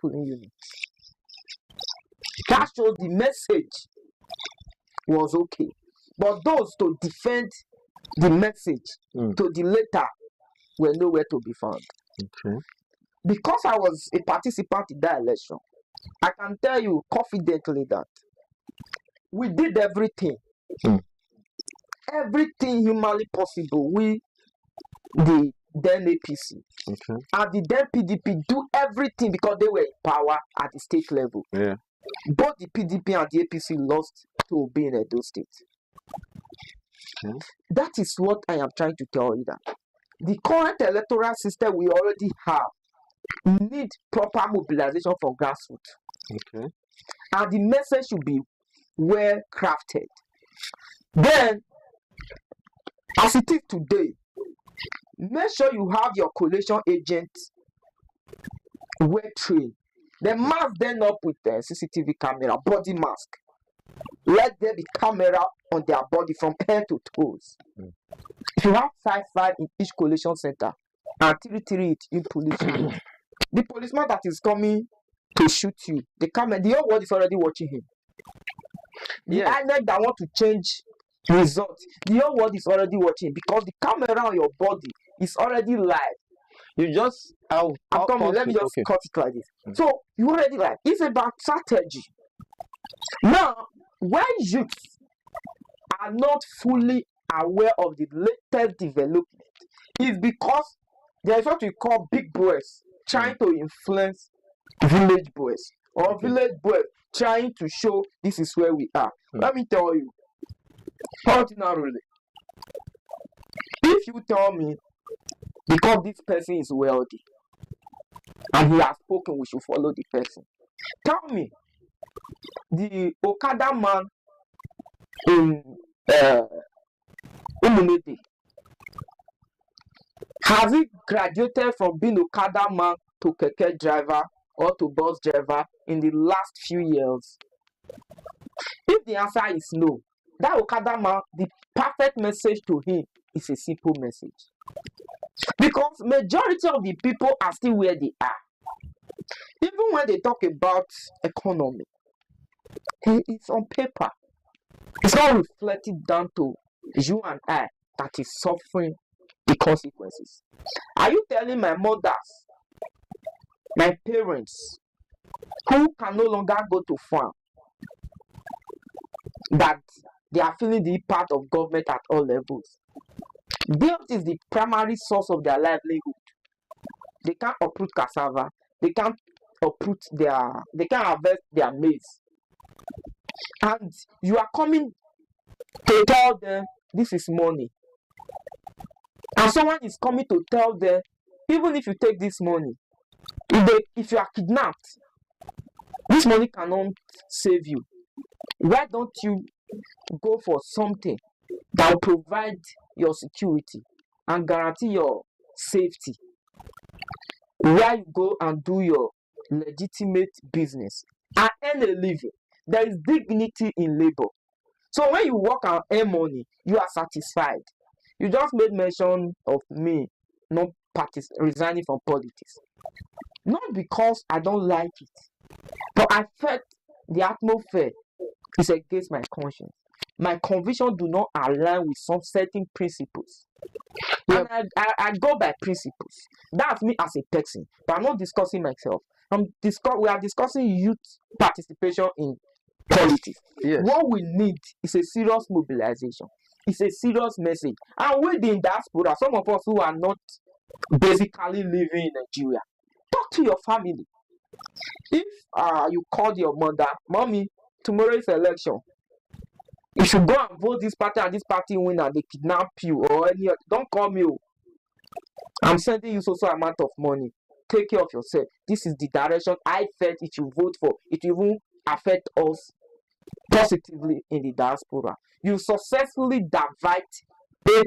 polling unit. That shows the message was okay. But those to defend the message to the letter were nowhere to be found. Okay. Because I was a participant in that election, I can tell you confidently that we did everything. Everything humanly possible. We, the then APC, and the then PDP, do everything because they were in power at the state level. Yeah. Both the PDP and the APC lost to Obi in Edo State. That is what I am trying to tell you, that the current electoral system we already have need proper mobilization from grassroots. And the message should be well crafted. Then, as it is today, make sure you have your collation agents well trained. They mask them up with the CCTV camera, body mask. Let there be camera on their body from head to toes. If you have 5 in each collation center and 3 in police unit, the policeman that is coming to shoot you, the whole world is already watching him. The INEC that want to change results, the whole world is already watching, because the camera on your body is already live. You just let me just cut it like this. So you already live. It's about strategy. Now, why youths are not fully aware of the latest development is because there is what we call big boys trying to influence village boys, or village boys trying to show this is where we are. Let me tell you, ordinarily, if you tell me because this person is wealthy and he has spoken, we should follow the person. Tell me, the Okada man in Umunede, has he graduated from being Okada man to keke driver or to bus driver in the last few years? If the answer is no, that Okada man, the perfect message to him is a simple message. Because majority of the people are still where they are. Even when they talk about economy, it's on paper. It's not reflected down to you and I that is suffering the consequences. Are you telling my mothers, my parents, who can no longer go to farm, that they are feeling the impact of government at all levels? This is the primary source of their livelihood. They can't uproot cassava. They can't harvest their maize. And you are coming to tell them this is money. And someone is coming to tell them, even if you take this money, if you are kidnapped, this money cannot save you. Why don't you go for something that will provide your security and guarantee your safety, where you go and do your legitimate business and earn a living? There is dignity in labor. So when you work and earn money, you are satisfied. You just made mention of me not resigning from politics. Not because I don't like it, but I felt the atmosphere is against my conscience. My conviction do not align with some certain principles. And I go by principles. That's me as a person. But I'm not discussing myself. We are discussing youth participation in politics. Yes. What we need is a serious mobilization. It's a serious message. And within diaspora, some of us who are not basically living in Nigeria, talk to your family. If you called your mother, mommy, tomorrow is election, you should go and vote this party and this party win and they kidnap you or any other, don't call me. I'm sending you so amount of money. Take care of yourself. This is the direction I felt if you vote for. It will even affect us positively in the diaspora. You successfully divide 8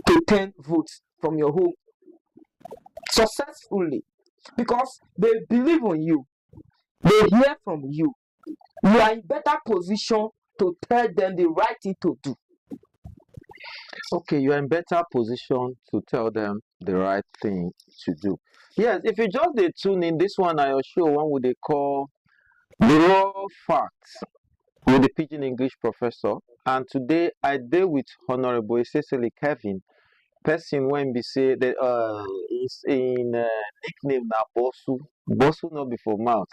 to 10 votes from your home. Successfully. Because they believe in you. They hear from you. You are in better position to tell them the right thing to do. Okay, you are in better position to tell them the right thing to do. Yes, if you just dey tune in, this one I show one we dey call the raw facts with the Pidgin English professor. And today I deal with Honorable Cecily Kevin, person when be say that is in nickname na Bosu. Bosu not before mouth.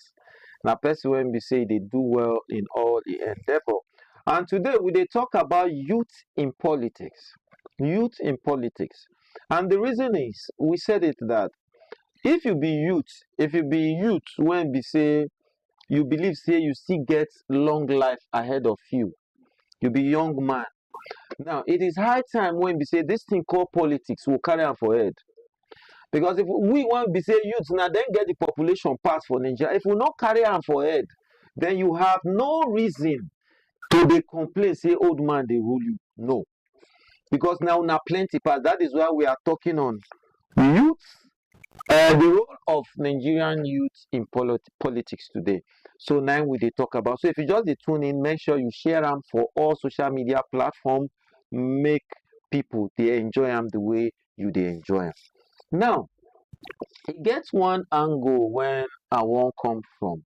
Na person when be say they do well in all the endeavor. And today we dey talk about youth in politics. Youth in politics. And the reason is we said it that if you be youth when be say you believe say you still get long life ahead of you be young man. Now it is high time when be say this thing called politics will carry on for head. Because if we want be say youth now then get the population pass for Nigeria, if we not carry on for head, then you have no reason to dey complain say old man they rule you. No. Because now plenty pass. That is why we are talking on youth. The role of Nigerian youth in politics today. So now we dey talk about. So if you just dey tune in, make sure you share them for all social media platforms. Make people they enjoy them the way you they enjoy them. Now, it gets one angle when I won't come from.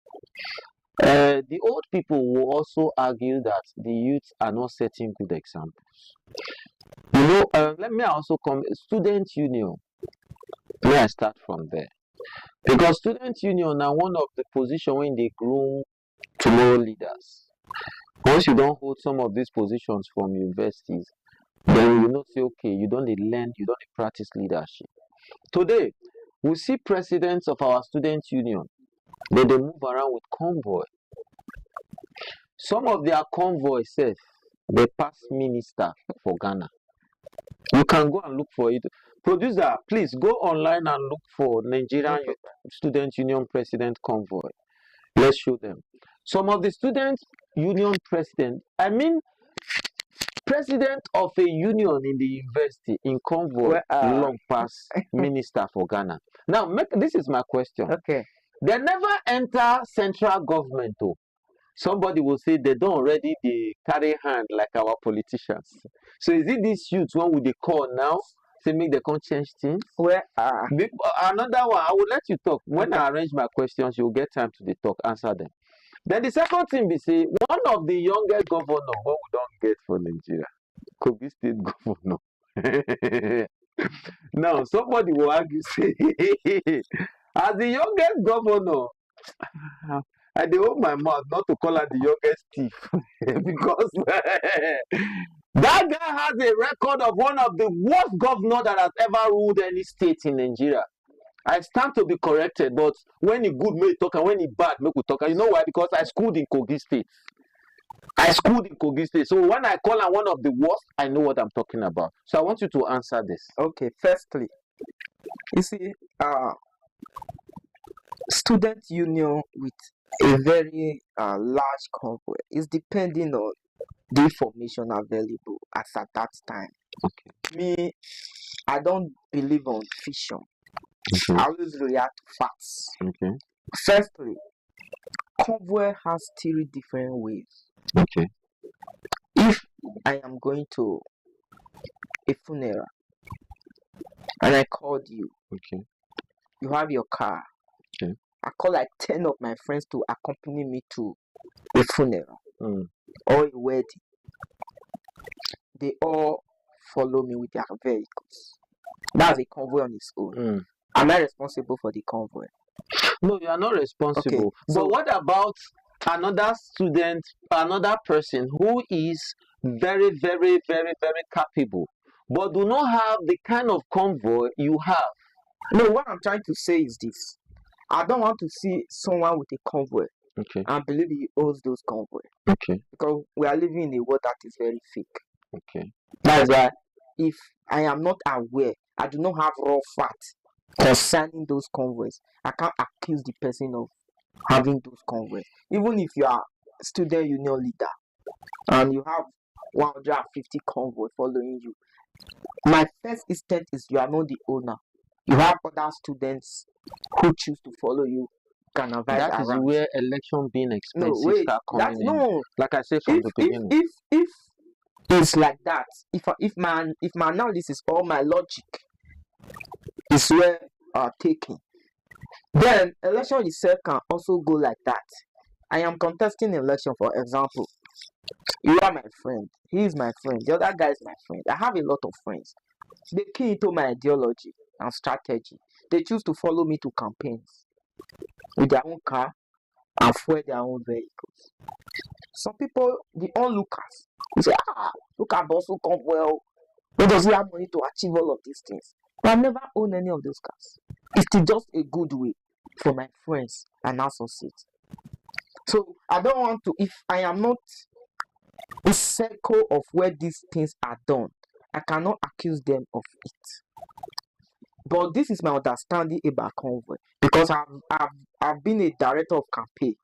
The old people will also argue that the youth are not setting good examples. Let me also come student union. Let I start from there. Because student union are one of the position when they groom tomorrow leaders. Once you don't hold some of these positions from universities, then you not say okay, you don't learn, you don't practice leadership. Today, we see presidents of our student union, they move around with convoy. Some of their convoys say they pass minister for Ghana. You can go and look for it. Producer, please go online and look for Nigerian Student Union President Convoy. Let's show them. Some of the student union president, president of a union in the university in convoy long past minister for Ghana. Now, this is my question. Okay. They never enter central government though. Somebody will say they don't already they carry hand like our politicians. So is it this youth one would they call now? Say make they can't change things? Another one, I will let you talk. When I arrange my questions, you'll get time to talk, answer them. Then the second thing we say, one of the youngest governor what we don't get for Nigeria, Kogi State governor. Now somebody will argue say, as the youngest governor, I dey hold my mouth not to call her the youngest thief because that guy has a record of one of the worst governors that has ever ruled any state in Nigeria. I stand to be corrected, but when he good, make talk, and when he bad, make we talk. And you know why? Because I schooled in Kogi State. So when I call him one of the worst, I know what I'm talking about. So I want you to answer this. Okay, firstly, you see, student union with a very large convoy is depending on the information available as at that time. Okay. Me, I don't believe on fiction. Okay. I always react to facts. Okay. Firstly, convoy has 3 different ways. Okay. If I am going to a funeral and I called you, okay, you have your car. Okay. I call like 10 of my friends to accompany me to a funeral or a wedding. They all follow me with their vehicles. That's a convoy on its own. Am I responsible for the convoy? No, you are not responsible. Okay. But so, what about another student, another person who is very, very, very, very capable, but do not have the kind of convoy you have? No, what I'm trying to say is this. I don't want to see someone with a convoy and believe he owns those convoys. Okay. Because we are living in a world that is very fake. Okay. That is why if I am not aware, I do not have raw facts concerning those convoys, I can't accuse the person of having those convoys. Even if you are student union leader and you have 150 convoys following you, my first instinct is you are not the owner. You have other students who choose to follow you. That is where election being expensive start coming in. No, like I said from the beginning. If it's like that, if my analysis or my logic is where taking, Then election itself can also go like that. I am contesting election, for example. You are my friend. He is my friend. The other guy is my friend. I have a lot of friends. They key into my ideology and strategy. They choose to follow me to campaigns with their own car and fuel their own vehicles. Some people, the onlookers, they say, look at boss who come well. Who does he have money to achieve all of these things? But I've never owned any of those cars. It's just a good way for my friends and associates. So I don't want to, if I am not a circle of where these things are done, I cannot accuse them of it. But this is my understanding about convoy, because I've been a director of campaign.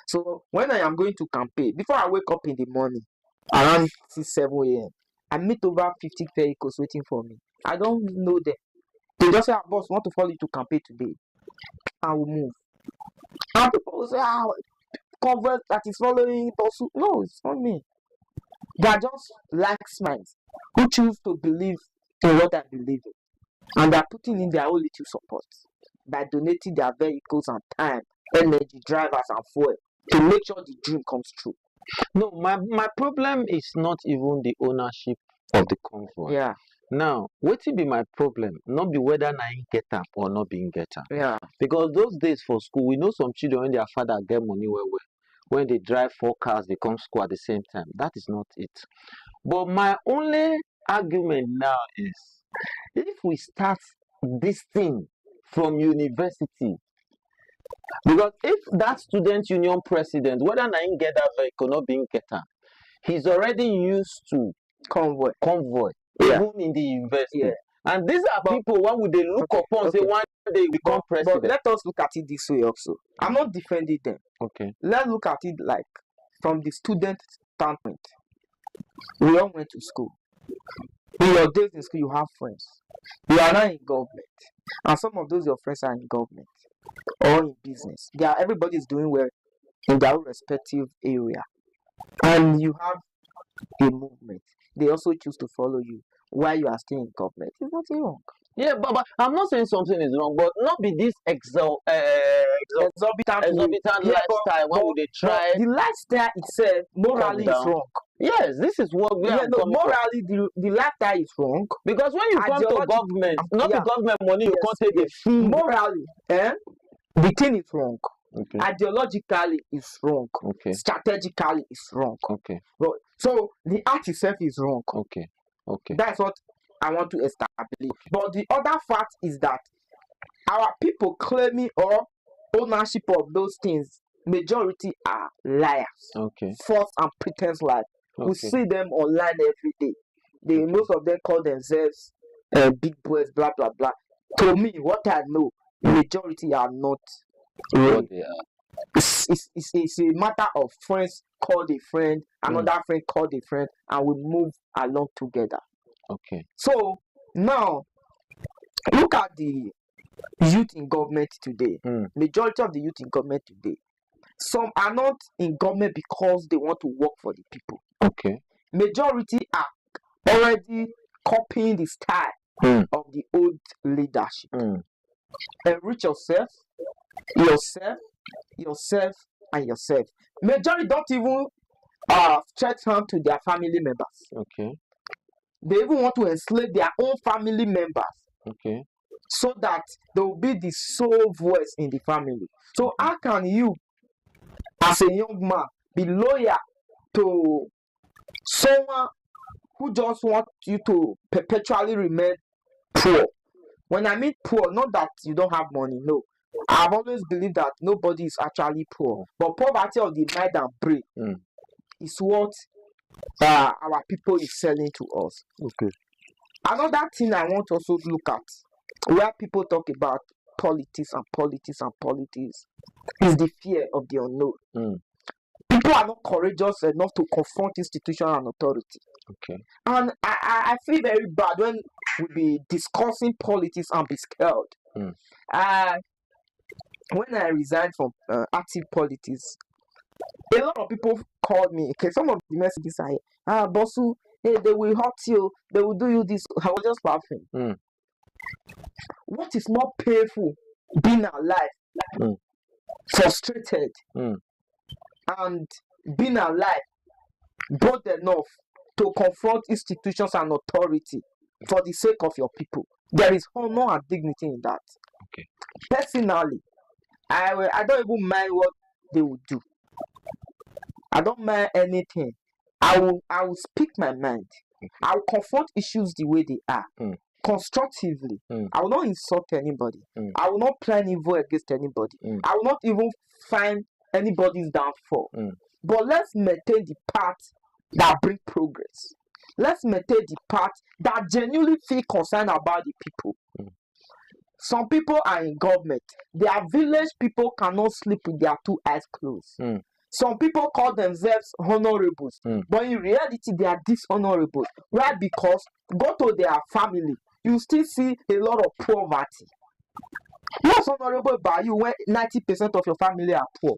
So when I am going to campaign, before I wake up in the morning, around 6, 7 a.m., I meet over 50 vehicles waiting for me. I don't know them. They just say, boss, want to follow you to campaign today. I will move. And people will say, convert that is following boss. No, it's not me. They are just lax minds who choose to believe in what I believe in. And they are putting in their own little support by donating their vehicles and time, energy, drivers and fuel to make sure the dream comes true. No, my problem is not even the ownership of the convoy. Yeah. Now, what will be my problem? Not be whether I get up or not being get up. Yeah. Because those days for school, we know some children when their father get money when they drive 4 cars, they come school at the same time. That is not it. But my only argument now is, if we start this thing from university, because if that student union president, whether I get that vehicle not being get up, he's already used to convoy. Yeah. Even in the university. Yeah. And these are people when would they look upon say one day become president. But let us look at it this way also. I'm not defending them. Okay. Let's look at it like from the student standpoint. We all went to school. In your days in school, you have friends. You are now in government. And some of those your friends are in government or in business. Everybody is doing well in their own respective area. And you have a movement. They also choose to follow you while you are still in government. It's nothing wrong. Yeah, but I'm not saying something is wrong, but not be this exorbitant lifestyle when would they try. The lifestyle itself morally is wrong. Yes, this is what we are morally the lifestyle is wrong. Because when you come to government, not the government money, you can't take the fee. Morally, the thing is wrong. Okay. Ideologically it's wrong. Okay. Strategically it's wrong. Okay. So the act itself is wrong. Okay. Okay. That's what I want to establish. But the other fact is that our people claiming or ownership of those things, majority are liars. Okay. False and pretense lies. Okay. We see them online every day. Most of them call themselves big boys, blah blah blah. To me, what I know, majority are not what they are. It's a matter of friends called a friend, another friend called a friend, and we move along together. Okay. So now look at the youth in government today. Majority of the youth in government today, some are not in government because they want to work for the people. Okay. Majority are already copying the style of the old leadership. Enrich yourself, and yourself. Majority don't even stretch hand to their family members. Okay. They even want to enslave their own family members. Okay. So that they will be the sole voice in the family. So how can you, as a young man, be loyal to someone who just wants you to perpetually remain poor? When I mean poor, not that you don't have money, no. I've always believed that nobody is actually poor. But poverty of the mind and brain is what our people is selling to us. Okay. Another thing I want also to look at, where people talk about politics is the fear of the unknown. People are not courageous enough to confront institution and authority. Okay. And I feel very bad when we be discussing politics and be scared. When I resigned from active politics, a lot of people called me. Okay, some of the messages are, Bosu, hey, they will hurt you, they will do you this. I was just laughing. What is more painful, being alive Mm. frustrated, and being alive bold enough to confront institutions and authority for the sake of your people. There is honor and dignity in that. Okay. Personally, I don't even mind what they will do. I don't mind anything. I will speak my mind. I will confront issues the way they are, constructively. I will not insult anybody. I will not plan evil against anybody. I will not even find anybody's downfall. But let's maintain the path that bring progress. Let's maintain the path that genuinely feel concerned about the people. Some people are in government. Their village people cannot sleep with their two eyes closed. Some people call themselves honorables, but in reality they are dishonorables. Why? Because go to their family, you still see a lot of poverty. What's honorable by you when 90% of your family are poor?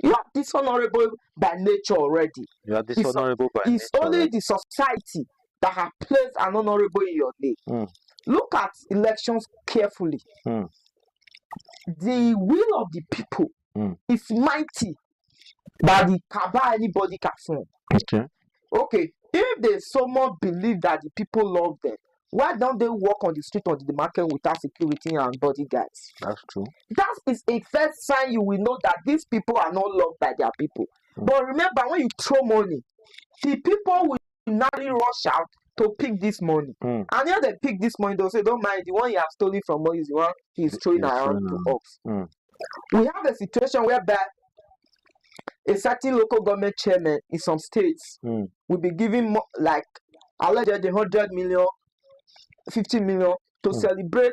You are dishonorable by nature already. You are dishonorable by nature. It's only the society that has placed an honorable in your name. Look at elections carefully. The will of the people is mighty that the cabal anybody can form. Okay, if they so much believe that the people love them, why don't they walk on the street or the market without security and bodyguards? That's true. That is a first sign you will know that these people are not loved by their people. But remember, when you throw money, the people will naturally rush out to pick this money. And when they pick this money, they'll say, don't mind, the one you have stolen from us is the one he's throwing around to us. We have a situation whereby a certain local government chairman in some states will be giving like allegedly 100 million, 50 million to celebrate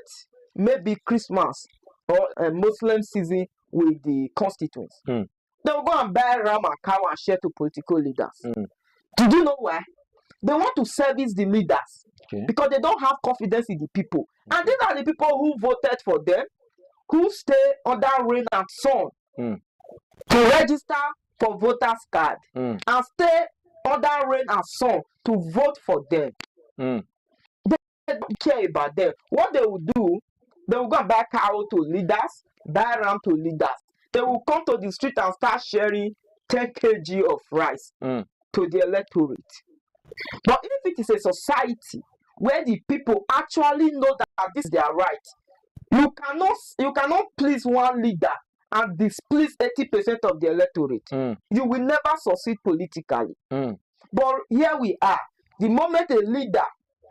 maybe Christmas or a Muslim season with the constituents. They will go and buy ram and cow and share to political leaders. Did you know why? They want to service the leaders because they don't have confidence in the people. And these are the people who voted for them, who stay under rain and sun to register for voters card and stay under rain and sun to vote for them. They don't care about them. What they will do, they will go and buy cow to leaders, buy ram to leaders. They will come to the street and start sharing 10 kg of rice to the electorate. But if it is a society where the people actually know that this is their right, you cannot please one leader and displease 80% of the electorate. You will never succeed politically. But here we are. The moment a leader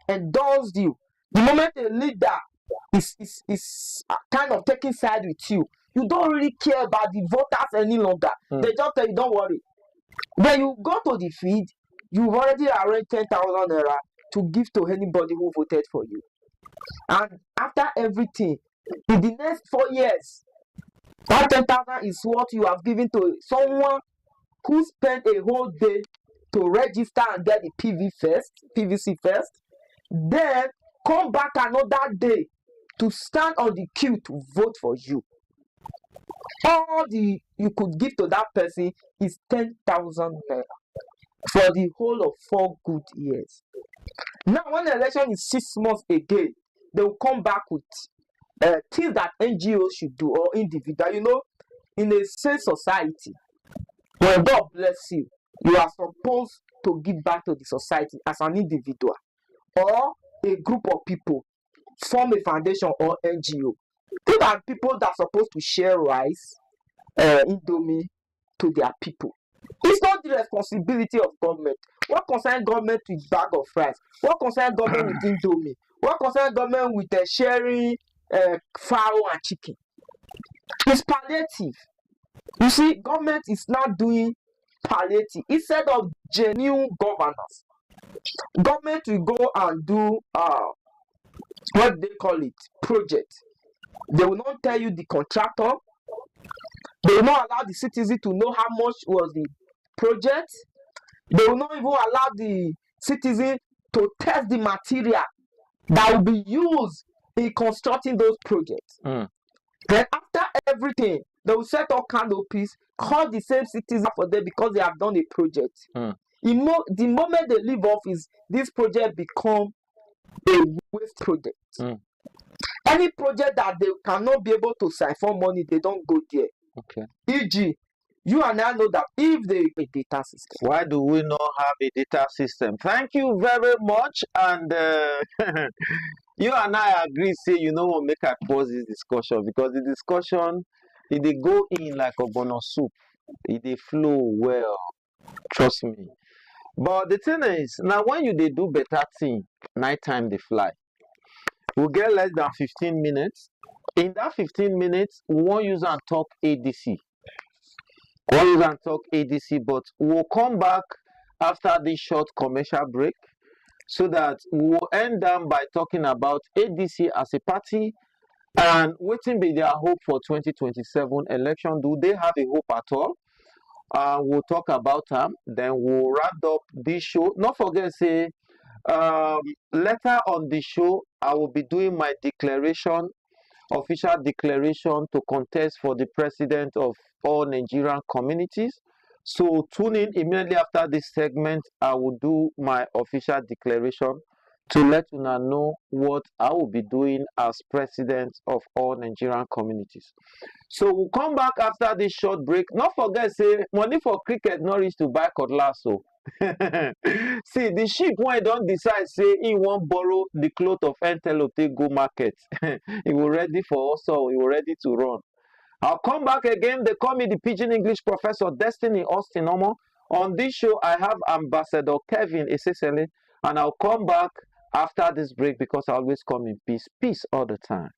endorsed you, the moment a leader is kind of taking side with you, you don't really care about the voters any longer. They just tell you, don't worry. When you go to the field, you've already arranged 10,000 naira to give to anybody who voted for you. And after everything, in the next 4 years, that 10,000 is what you have given to someone who spent a whole day to register and get the PVC first, then come back another day to stand on the queue to vote for you. All you could give to that person is 10,000 naira for the whole of 4 good years. Now, when the election is 6 months again, they will come back with things that NGOs should do or individual. You know, in a sane society, when God bless you, you are supposed to give back to the society as an individual or a group of people, form a foundation or NGO. These are people that are supposed to share rice, indomie to their people. It's not the responsibility of government. What concerns government with bag of rice? What concerns government with indomie? What concerns government with sharing fowl and chicken? It's palliative. You see, government is not doing palliative instead of genuine governance. Government will go and do what they call it, project. They will not tell you the contractor. They will not allow the citizen to know how much was the project. They will not even allow the citizen to test the material that will be used in constructing those projects. Then after everything, they will set up canopies, call the same citizen for them because they have done a project. The moment they leave office, this project become a waste project. Any project that they cannot be able to siphon money, they don't go there. Okay. E.g., you and I know that if they a data system. Why do we not have a data system? Thank you very much. And you and I agree, say, you know what, make I pause this discussion, because the discussion, it they go in like a bonus soup. It they flow well. Trust me. But the thing is, now when you they do better thing, nighttime they fly. We'll get less than 15 minutes. In that 15 minutes, we won't use and talk ADC. We'll use and talk ADC, but we'll come back after this short commercial break so that we'll end down by talking about ADC as a party and waiting be their hope for 2027 election. Do they have a hope at all? We'll talk about them. Then we'll wrap up this show. Not forget, say, later on the show, I will be doing my declaration, official declaration to contest for the president of all Nigerian communities. So tune in immediately after this segment. I will do my official declaration to let you know what I will be doing as president of all Nigerian communities. So we'll come back after this short break. Not forget, say, money for cricket not reach to buy cutlass. So see, the sheep when don't decide, say, he won't borrow the cloth of antelope, take go market. He will ready for us, so he will ready to run. I'll come back again. They call me the Pidgin English Professor Destiny Austin Omo. On this show, I have Ambassador Kevin Esesele, and I'll come back after this break because I always come in peace. Peace all the time.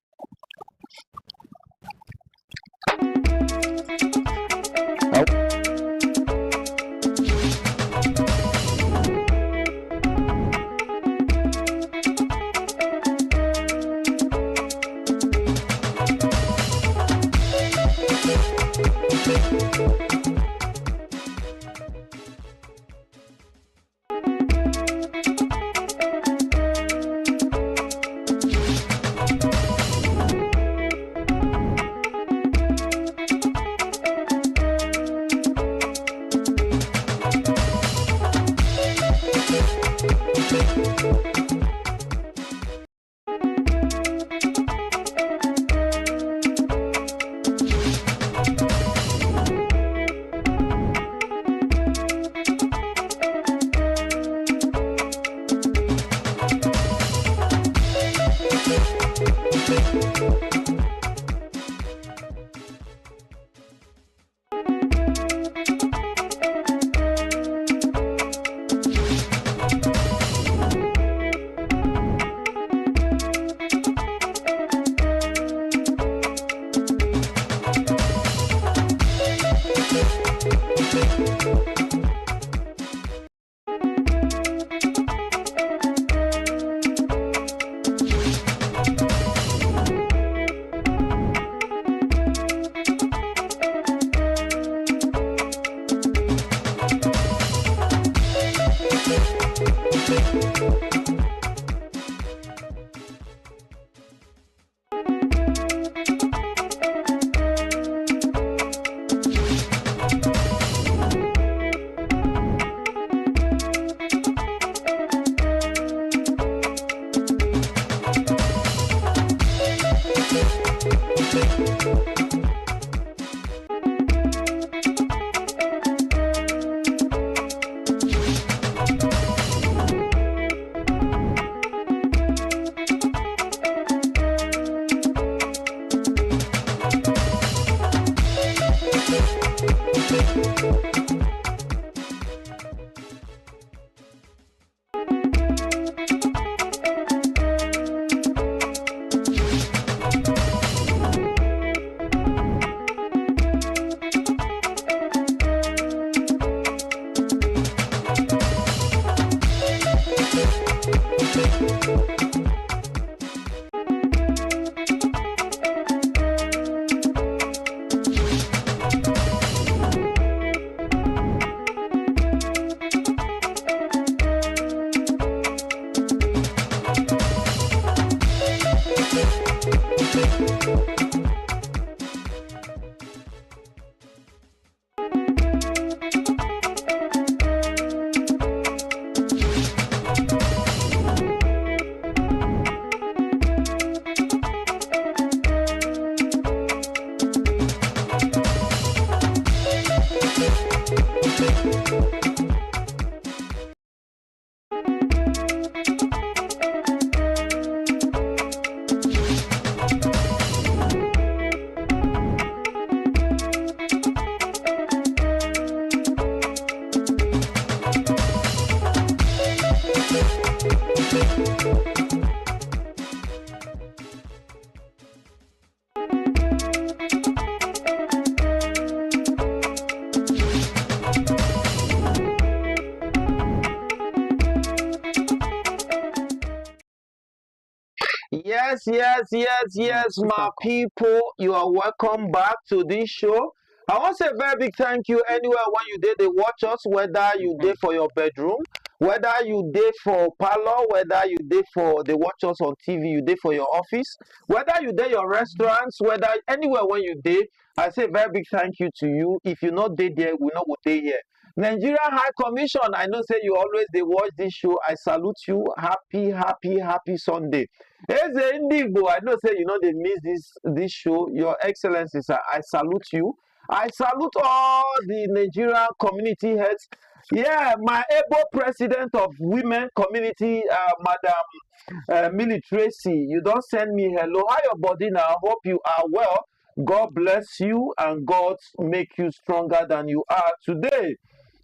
my people. You are welcome back to this show. I want to say a very big thank you anywhere when you did they watch us, whether you did for your bedroom, whether you did for parlor, whether you did for they watch us on TV, you did for your office, whether you did your restaurants, whether anywhere when you did. I say a very big thank you to you. If you not did there, we know what they here. Nigeria High Commission, I know say you always they watch this show. I salute you. Happy Sunday. Eze Indigbo, I know say you know they miss this show. Your Excellency, sir, I salute you. I salute all the Nigerian community heads. Yeah, my able president of women community, Madam Millie Tracy, you don't send me hello. How your body now? Hope you are well. God bless you and God make you stronger than you are today.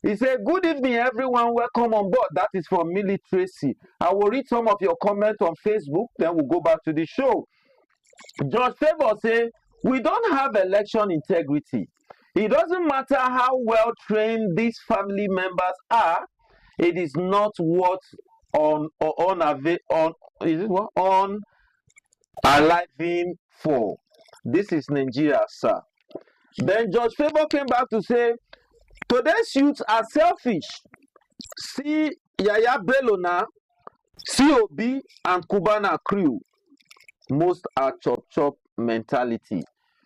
He said, good evening, everyone. Welcome on board. That is from Millie Tracy. I will read some of your comments on Facebook, then we'll go back to the show. George Favor say, we don't have election integrity. It doesn't matter how well trained these family members are, it is not what unaliving for. This is Nigeria, sir. Then George Favor came back to say, today's youths are selfish. See Yaya Belona, COB, and Cubana crew. Most are chop mentality.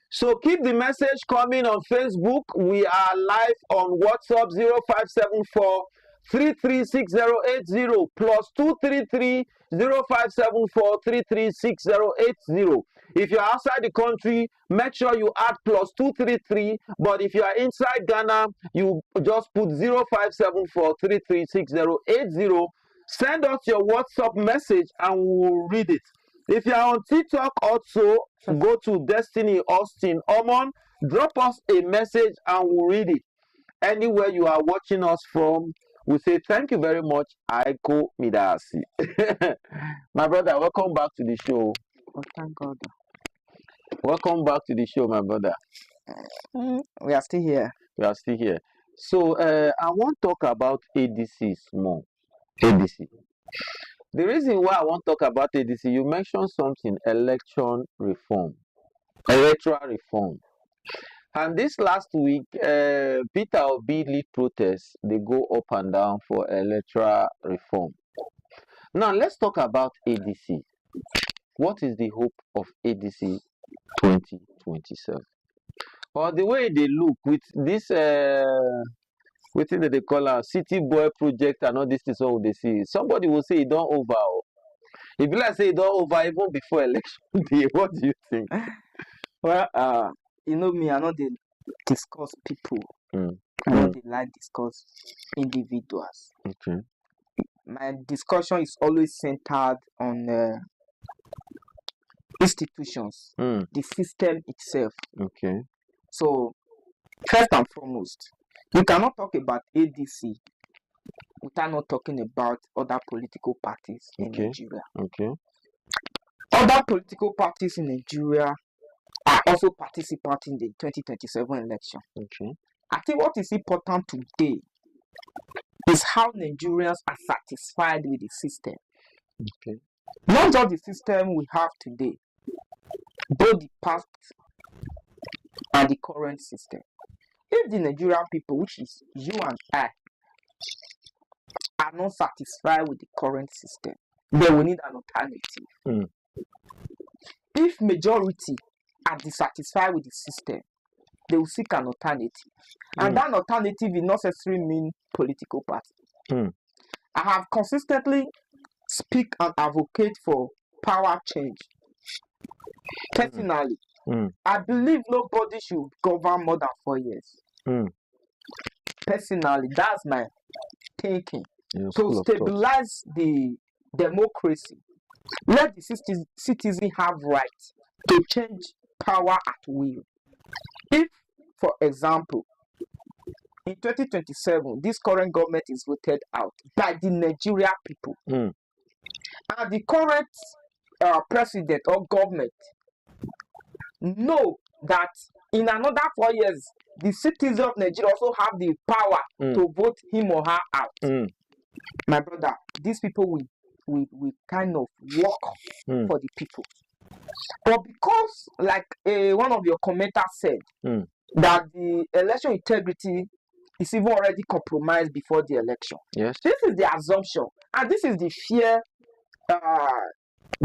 So keep the message coming on Facebook. We are live on WhatsApp 0574 336080 plus 233 0574 336080. If you're outside the country, make sure you add plus 233. But if you are inside Ghana, you just put 0574 336080. Send us your WhatsApp message and we'll read it. If you are on TikTok also, go to Destiny Austin Omon, drop us a message and we'll read it. Anywhere you are watching us from, we say thank you very much, Aiko Midasi. My brother, welcome back to the show. Oh, thank God. Welcome back to the show, my brother. We are still here. We are still here. So, I want to talk about ADC more. ADC. The reason why I want to talk about ADC, you mentioned something, electoral reform. And this last week, Peter Obi lead protests, they go up and down for electoral reform. Now, let's talk about ADC. What is the hope of ADC 2027? Or the way they look with this, what do they call a city boy project and all this is all they see. Somebody will say it don't over. If you like say it don't over even before election day, what do you think? Well, you know me, I know they discuss people. I know they like discuss individuals. Okay. My discussion is always centered on institutions, the system itself. Okay. So, first and foremost, you cannot talk about ADC without not talking about other political parties in Nigeria. Okay. Other political parties in Nigeria are also participating in the 2027 election. Okay. I think what is important today is how Nigerians are satisfied with the system. Okay. Not just the system we have today, both the past and the current system. If the Nigerian people, which is you and I, are not satisfied with the current system, then we need an alternative. If majority are dissatisfied with the system, they will seek an alternative. And that alternative will not necessarily mean political party. I have consistently speak and advocate for power change. Personally, I believe nobody should govern more than 4 years. Personally, that's my thinking. To stabilize the democracy, let the citizen have right to change power at will. If, for example, in 2027, this current government is voted out by the Nigeria people, and the current president or government know that in another 4 years, the citizens of Nigeria also have the power to vote him or her out. My brother, these people will kind of work for the people. But because, like one of your commenters said, that the election integrity is even already compromised before the election. Yes. This is the assumption, and this is the fear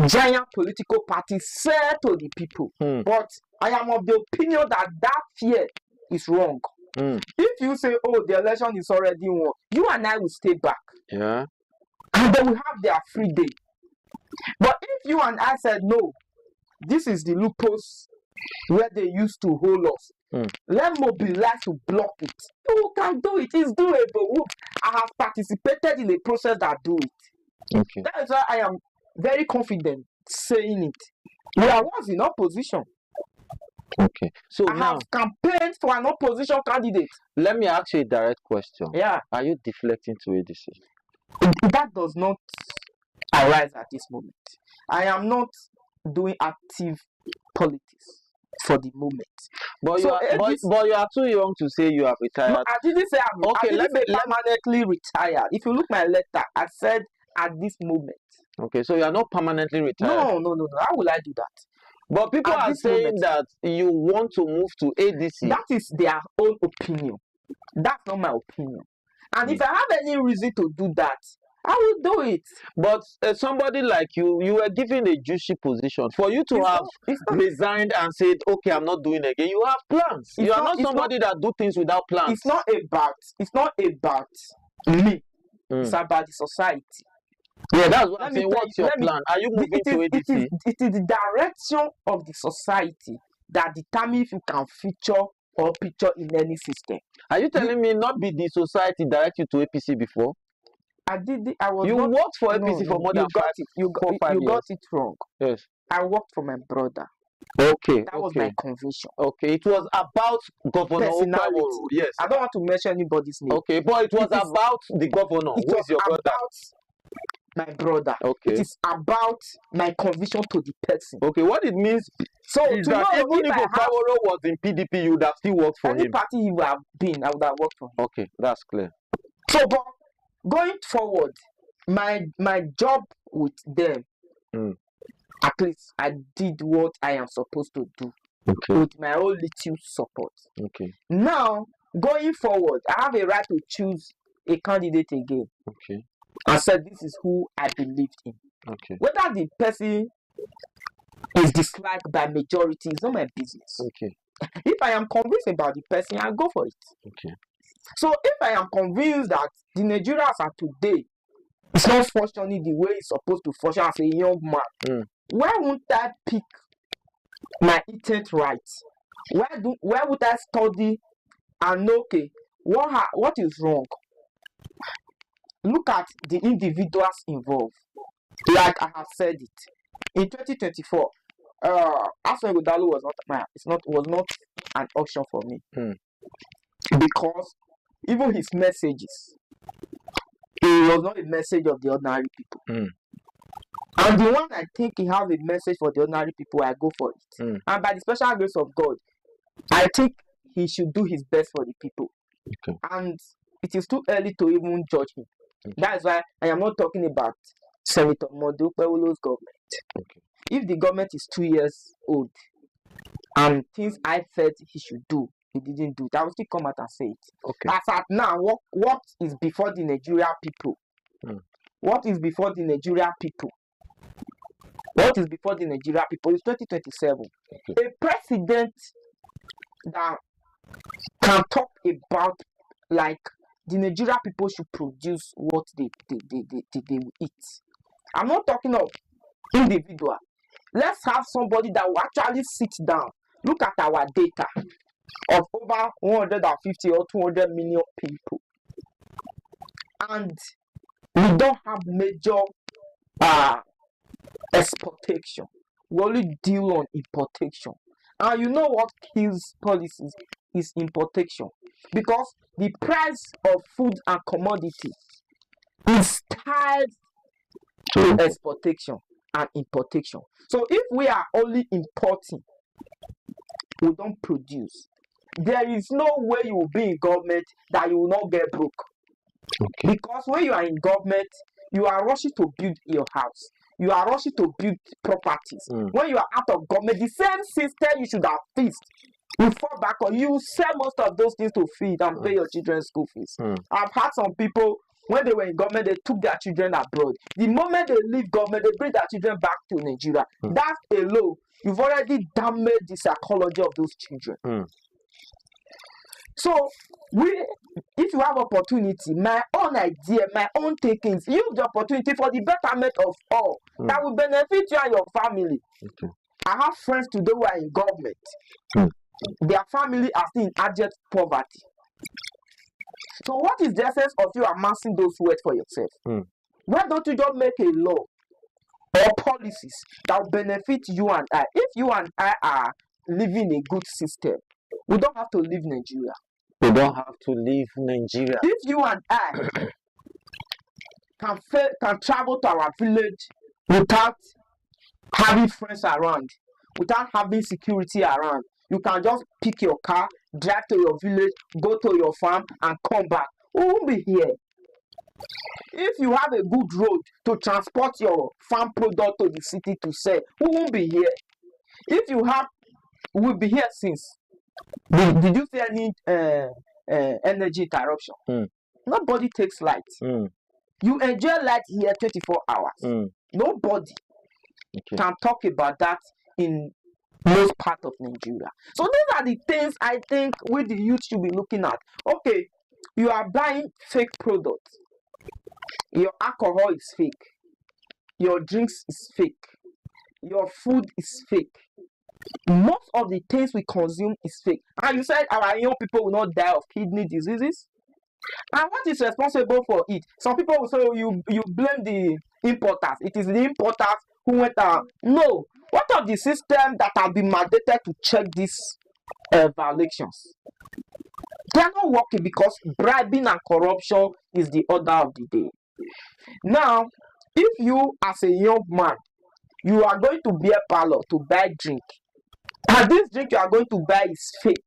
giant political parties sell to the people. But I am of the opinion that that fear is wrong. If you say, oh, the election is already won, you and I will stay back. Yeah. And they will have their free day. But if you and I said, no, this is the loopholes where they used to hold us, let's mobilize to block it. You can do it. It's doable. I have participated in a process that do it. Okay. That is why I am very confident saying it. We are once in opposition. Okay. So I now, have campaigned for an opposition candidate. let me ask you a direct question. Yeah. Are you deflecting to ADC? That does not arise at this moment. I am not doing active politics for the moment. But So, but you are too young to say you have retired. No, I didn't say I'm Okay, I didn't say permanently retired. If you look my letter, I said at this moment. Okay, so you are not permanently retired. No. How will I do that? But people At are this saying moment. that you want to move to ADC. That is their own opinion. That's not my opinion. And if I have any reason to do that, I will do it. But somebody like you were given a juicy position. For you to have resigned and said, okay, I'm not doing it again, you have plans. You are not somebody that do things without plans. It's not about me. It's about the society. Yeah, that's what I'm saying. tell What's you- your let me- plan? Are you moving to ADC? It is the direction of the society that determines if you can feature or picture in any system. Are you telling me not be the society direct you to APC before? I was You not, worked for APC for more than you got it wrong. Yes. I worked for my brother. Okay. That was my conviction. Okay, it was about Governor Personality. Okaworo. Yes. I don't want to mention anybody's name. Okay, but it was It is- about the governor. It Who was is your brother? about my brother. Okay. It is about my conviction to the person. Okay, what it means So is that even if Okaworo was in PDP, you would have still worked for any him. party he would have been, I would have worked for him. Okay, that's clear. So, but going forward, my job with them, at least I did what I am supposed to do with my own little support. Okay. Now, going forward, I have a right to choose a candidate again. Okay. I said this is who I believed in. Okay. Whether the person is disliked by majority is not my business. Okay. If I am convinced about the person, I go for it. Okay. So if I am convinced that the Nigerians are today is not functioning the way it's supposed to function as a young man, why won't I pick my intent right? Where would I study and know, okay, what is wrong? Look at the individuals involved. Like I have said it. In 2024, Aswan Godalo was not an option for me. Because even his messages, it was not a message of the ordinary people. And the one I think he has a message for the ordinary people, I go for it. And by the special grace of God, I think he should do his best for the people. Okay. And it is too early to even judge him. That is why I am not talking about Senator Modu Pewolo's government. Okay. If the government is 2 years old and things I felt he should do, he didn't do it, I will still come out and say it. Okay. As at now, what is before the Nigeria people? What is before the Nigeria people? What is before the Nigeria people? It's 2027. Okay. A president that can talk about like the Nigeria people should produce what they will eat. I'm not talking of individual. Let's have somebody that will actually sit down, look at our data of over 150 or 200 million people, and we don't have major exportation. We only deal on importation. And you know what kills policies is importation, because the price of food and commodity is tied to exportation and importation. So if we are only importing, we don't produce, there is no way you will be in government that you will not get broke. Okay. Because when you are in government, you are rushing to build your house. you are rushing to build properties. When you are out of government, the same system you should have fixed will fall back on you. Sell most of those things to feed and pay your children's school fees. I've had some people, when they were in government, they took their children abroad. The moment they leave government, they bring their children back to Nigeria. That alone, you've already damaged the psychology of those children. So, if you have opportunity, my own idea, my own takings, use the opportunity for the betterment of all that will benefit you and your family. I have friends today who are in government. Their family are still in abject poverty. So what is the essence of you amassing those wealth for yourself? Why don't you just make a law or policies that will benefit you and I? If you and I are living a good system, we don't have to leave Nigeria. We don't have to leave Nigeria. If you and I can travel to our village without having friends around, without having security around, you can just pick your car, drive to your village, go to your farm, and come back. We won't be here. If you have a good road to transport your farm product to the city to sell, we won't be here. If you have, we'll be here since. Did you see any energy interruption? Nobody takes light. You enjoy light here 24 hours. Nobody can talk about that in most part of Nigeria. So these are the things I think we the youth should be looking at. Okay, you are buying fake products. Your alcohol is fake. Your drinks is fake. Your food is fake. Most of the things we consume is fake. And you said our young people will not die of kidney diseases. And what is responsible for it? Some people will say, oh, you blame the importers. It is the importers who went out. No. What of the system that have been mandated to check these violations? They are not working because bribing and corruption is the order of the day. Now, if you as a young man, you are going to beer parlor to buy drink, and this drink you are going to buy is fake,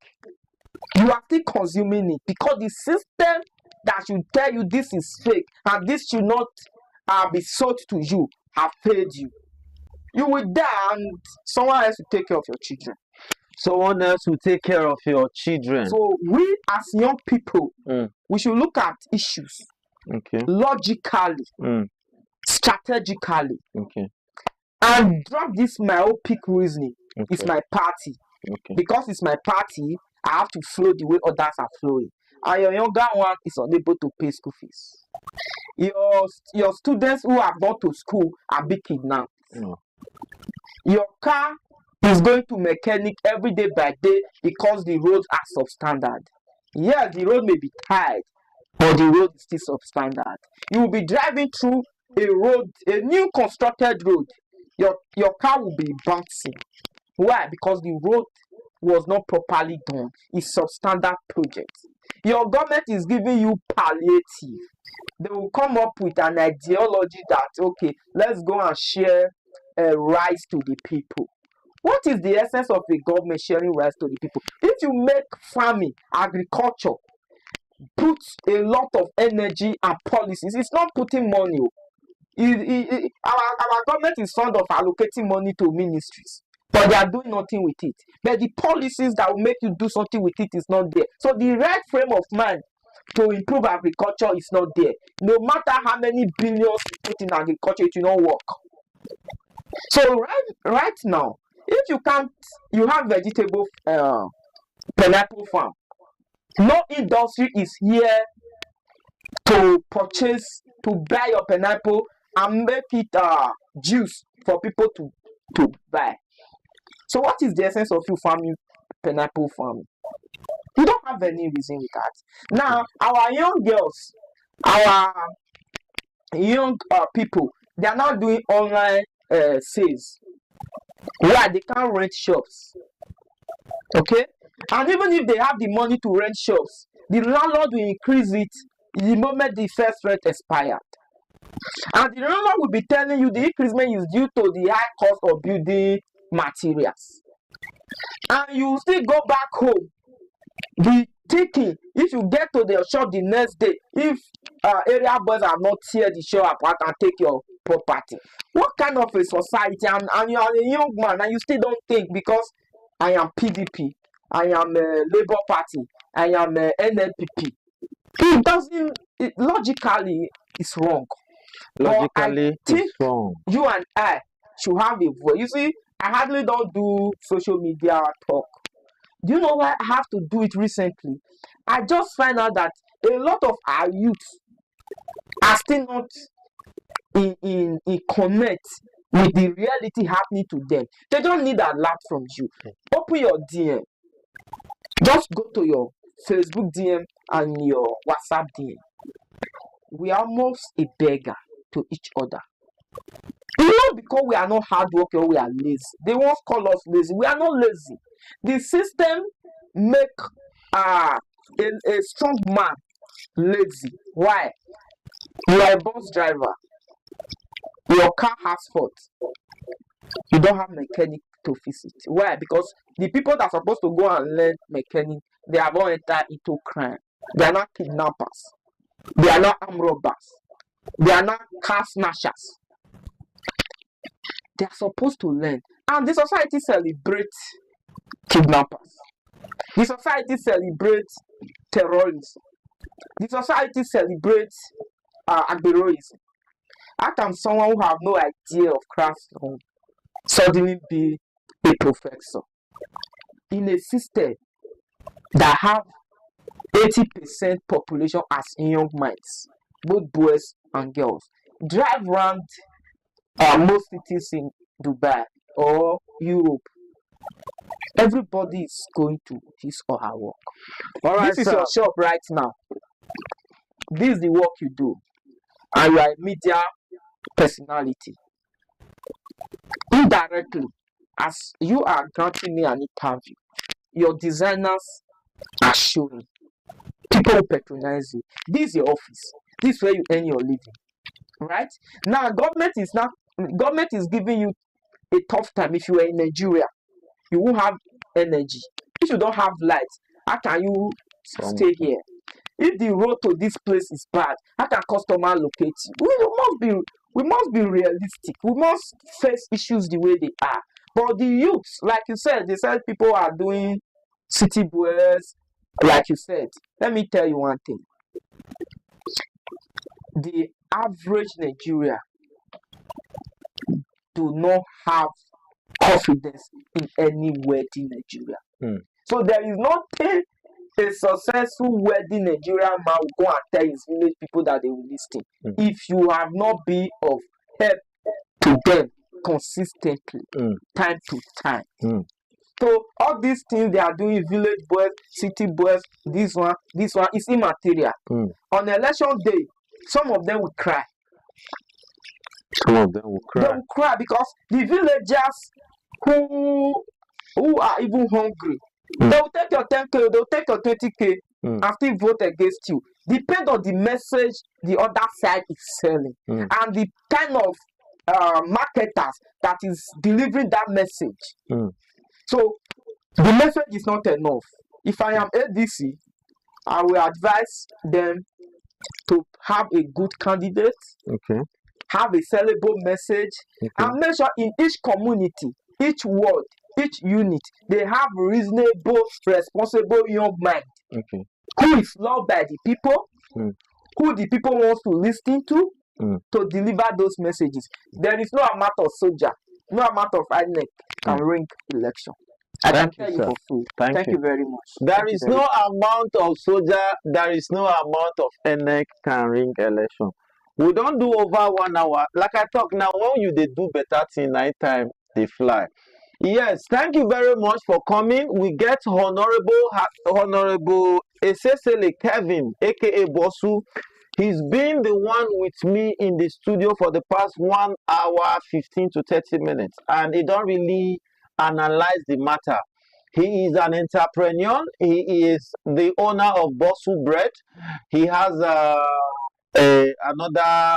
you are still consuming it because the system that should tell you this is fake and this should not be sold to you have failed you. You will die and someone else will take care of your children. Someone else will take care of your children. So we as young people, we should look at issues logically, strategically, and drop this myopic reasoning. It's my party. Because it's my party, I have to flow the way others are flowing. And your younger one is unable to pay school fees. Your students who have gone to school are being kidnapped. Your car is going to mechanic every day by day because the roads are substandard. Yes, the road may be tight, but the road is still substandard. You will be driving through a road, a new constructed road. Your car will be bouncing. Why? Because the road was not properly done. It's substandard project. Your government is giving you palliative. They will come up with an ideology that, okay, let's go and share rights to the people. What is the essence of a government sharing rights to the people? If you make farming, agriculture, put a lot of energy and policies, it's not putting money. Our government is fond of allocating money to ministries, but they are doing nothing with it. But the policies that will make you do something with it is not there. So the right frame of mind to improve agriculture is not there. No matter how many billions you put in agriculture, it will not work. So right now, if you can't, you have vegetable pineapple farm. No industry is here to purchase, to buy your pineapple and make it juice for people to buy. So what is the essence of you farming pineapple farming? You don't have any reason with that. Now, our young girls, our young people, they are now doing online sales where they can't rent shops. Okay? And even if they have the money to rent shops, the landlord will increase it the moment the first rent expired. And the landlord will be telling you the increment is due to the high cost of building materials. And you still go back home, be thinking if you get to the shop the next day, if area boys have not tear the shop apart and take your property. What kind of a society? And you are a young man and you still don't think because I am PDP, I am a Labour Party, I am a NLPP. It doesn't, logically, it's wrong. Logically, think it's wrong. You and I should have a voice. You see, I hardly don't do social media talk. Do you know why I have to do it recently? I just find out that a lot of our youth are still not in connect with the reality happening to them. They don't need a lot from you. Open your DM. Just go to your Facebook DM and your WhatsApp DM. We are almost a beggar to each other. Not because we are not hardworking or we are lazy. They won't call us lazy. We are not lazy. The system make a strong man lazy. Why? You are a bus driver. Your car has fault. You don't have mechanic to fix it. Why? Because the people that are supposed to go and learn mechanic, they have all entered into crime. They are not kidnappers. They are not armed robbers. They are not car snatchers. They are supposed to learn. And the society celebrates kidnappers. The society celebrates terrorism. The society celebrates agberoism. How can someone who have no idea of craft suddenly be a professor in a system that have 80% population as young minds, both boys and girls? Drive around most cities in Dubai or Europe. Everybody is going to his or her work. All right, this is your shop right now. This is the work you do, and you are a media personality. Indirectly, as you are granting me an interview, your designers are showing. People will patronize you. This is your office. This is where you earn your living. Right? Now, government is giving you a tough time. If you are in Nigeria, you won't have energy. If you don't have lights, how can you stay here? If the road to this place is bad, how can customer locate you? We must be realistic. We must face issues the way they are. But the youths, like you said, they said people are doing city boys, like you said. Let me tell you one thing. The average Nigeria do not have confidence in any wedding Nigeria. So there is nothing a successful wedding Nigerian man will go and tell his village people that they will listen. If you have not been of help to them consistently, time to time. So all these things they are doing, village boys, city boys, this one is immaterial. On election day, some of them will cry. Some of them will cry. They will cry because the villagers who are even hungry, they will take your 10k, they will take your 20k and still vote against you. Depend on the message the other side is selling and the kind of marketers that is delivering that message. So the message is not enough. If I am ADC, I will advise them to have a good candidate, have a sellable message, and make sure in each community, each ward, each unit, they have reasonable, responsible young mind who is loved by the people, who the people want to listen to deliver those messages. There is no amount of soldier, no amount of INEC can ring election. I can tell you for free. Thank you very much. There is no amount of soldier, there is no amount of INEC can ring election. We don't do over 1 hour. Like I talk now, when you they do better till night time, they fly. Yes, thank you very much for coming. We get Honorable Esesele Kevin, aka Bosu. He's been the one with me in the studio for the past 1 hour, 15 to 30 minutes. And he don't really analyze the matter. He is an entrepreneur. He is the owner of Bosu Bread. He has another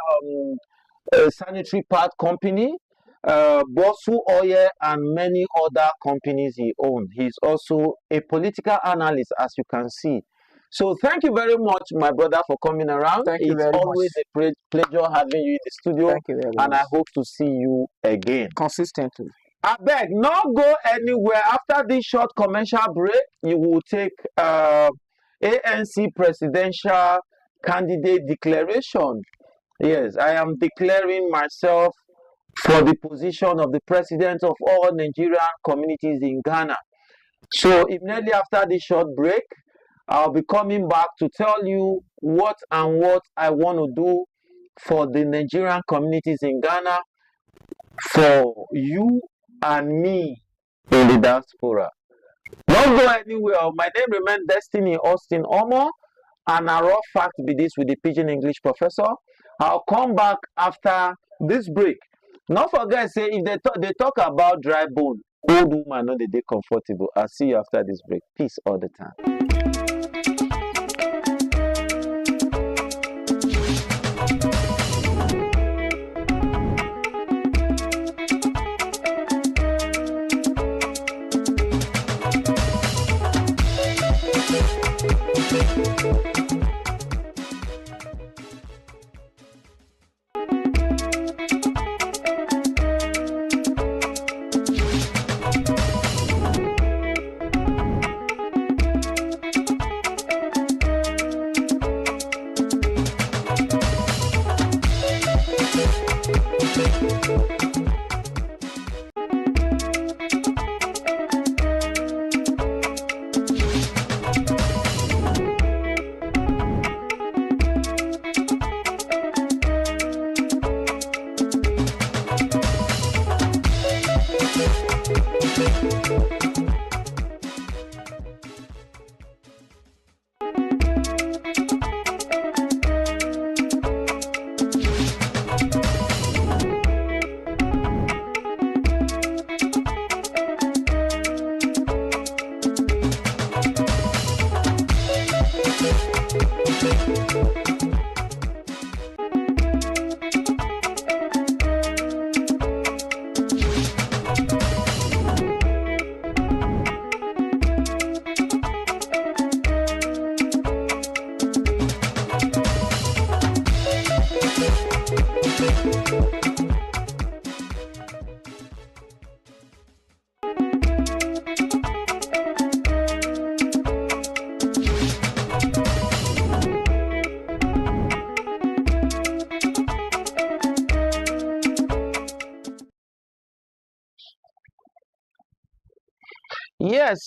sanitary pad company, Bosu Oil, and many other companies he owns. He's also a political analyst, as you can see. So thank you very much, my brother, for coming around. Thank you It's very always much. a pleasure having you in the studio, Thank you very and I much. hope to see you again. Consistently. I beg, not go anywhere. After this short commercial break, you will take ANC presidential candidate declaration. Yes, I am declaring myself for the position of the president of all Nigerian communities in Ghana. So immediately after this short break, I'll be coming back to tell you what I want to do for the Nigerian communities in Ghana, for you and me in the diaspora. Don't go anywhere. My name remains Destiny Austin Omo, and a raw fact be this with the Pidgin English professor. I'll come back after this break. Not forget, say if they talk about dry bone, old woman no dey comfortable. I'll see you after this break. Peace all the time.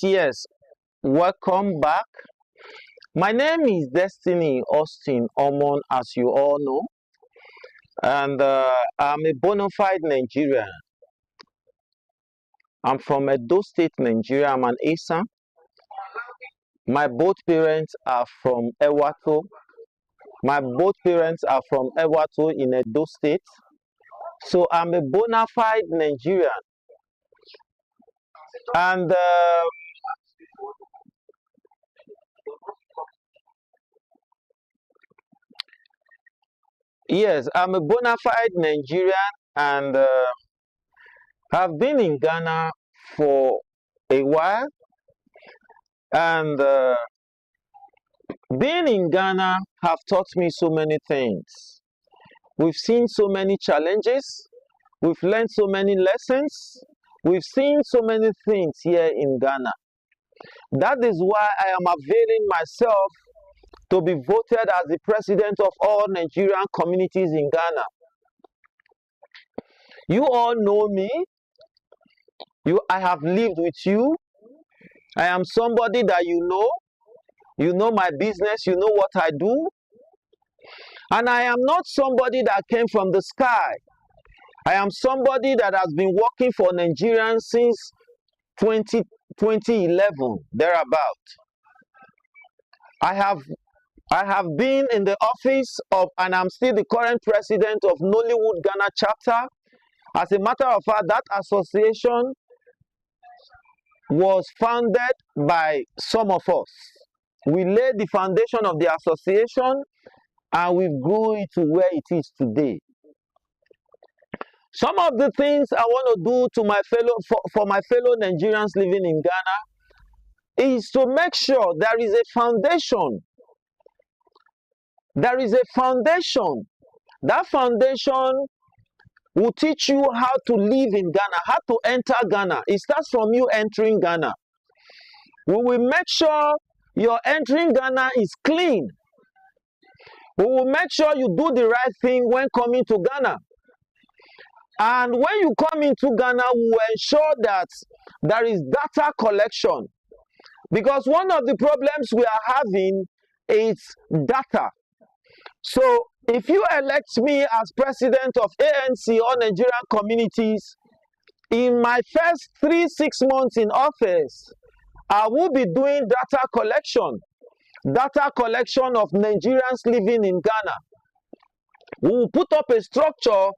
Yes. Welcome back. My name is Destiny Austin Omon, as you all know, and I'm a bona fide Nigerian. I'm from Edo State, Nigeria. I'm an Asa. My both parents are from Ewato. My both parents are from Ewato in Edo State. So I'm a bona fide Nigerian. And yes, I'm a bona fide Nigerian, and have been in Ghana for a while. And being in Ghana have taught me so many things. We've seen so many challenges. We've learned so many lessons. We've seen so many things here in Ghana. That is why I am availing myself to be voted as the president of all Nigerian communities in Ghana. You all know me. I have lived with you. I am somebody that you know. You know my business. You know what I do. And I am not somebody that came from the sky. I am somebody that has been working for Nigerians since 2011, thereabout. I have been in the office of, and I'm still the current president of Nollywood Ghana chapter. As a matter of fact, that association was founded by some of us. We laid the foundation of the association, and we grew it to where it is today. Some of the things I want to do to my for my fellow Nigerians living in Ghana is to make sure there is a foundation there is a foundation. That foundation will teach you how to live in Ghana, how to enter Ghana. It starts from you entering Ghana. We will make sure your entering Ghana is clean. We will make sure you do the right thing when coming to Ghana. And when you come into Ghana, we will ensure that there is data collection. Because one of the problems we are having is data. So if you elect me as president of ANC or Nigerian communities, in my first 3-6 months in office, I will be doing data collection of Nigerians living in Ghana. We will put up a structure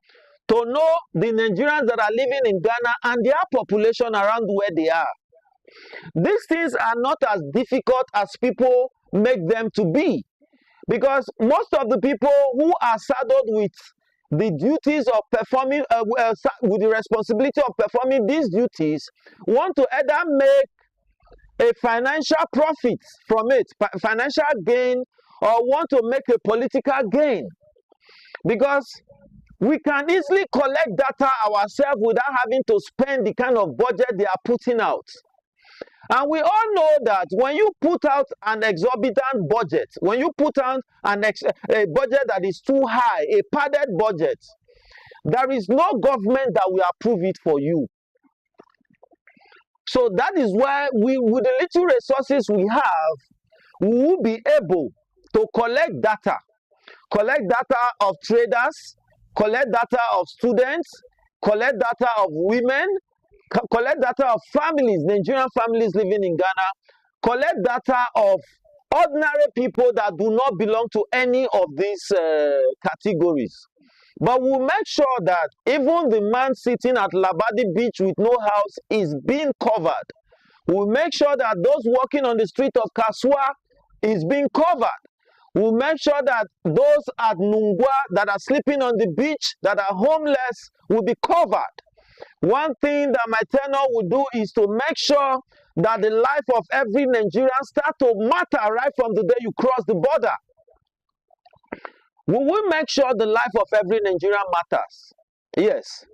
to know the Nigerians that are living in Ghana and their population around where they are. These things are not as difficult as people make them to be, because most of the people who are saddled with the duties of performing, with the responsibility of performing these duties, want to either make a financial profit from it, financial gain, or want to make a political gain. Because we can easily collect data ourselves without having to spend the kind of budget they are putting out. And we all know that when you put out an exorbitant budget, when you put out a budget that is too high, a padded budget, there is no government that will approve it for you. So that is why we, with the little resources we have, we will be able to collect data of traders, collect data of students, collect data of women, collect data of families, Nigerian families living in Ghana, collect data of ordinary people that do not belong to any of these categories. But we'll make sure that even the man sitting at Labadi Beach with no house is being covered. We'll make sure that those walking on the street of Kasua is being covered. We'll make sure that those at Nungwa that are sleeping on the beach, that are homeless, will be covered. One thing that my tenure will do is to make sure that the life of every Nigerian starts to matter right from the day you cross the border. We will make sure the life of every Nigerian matters. Yes.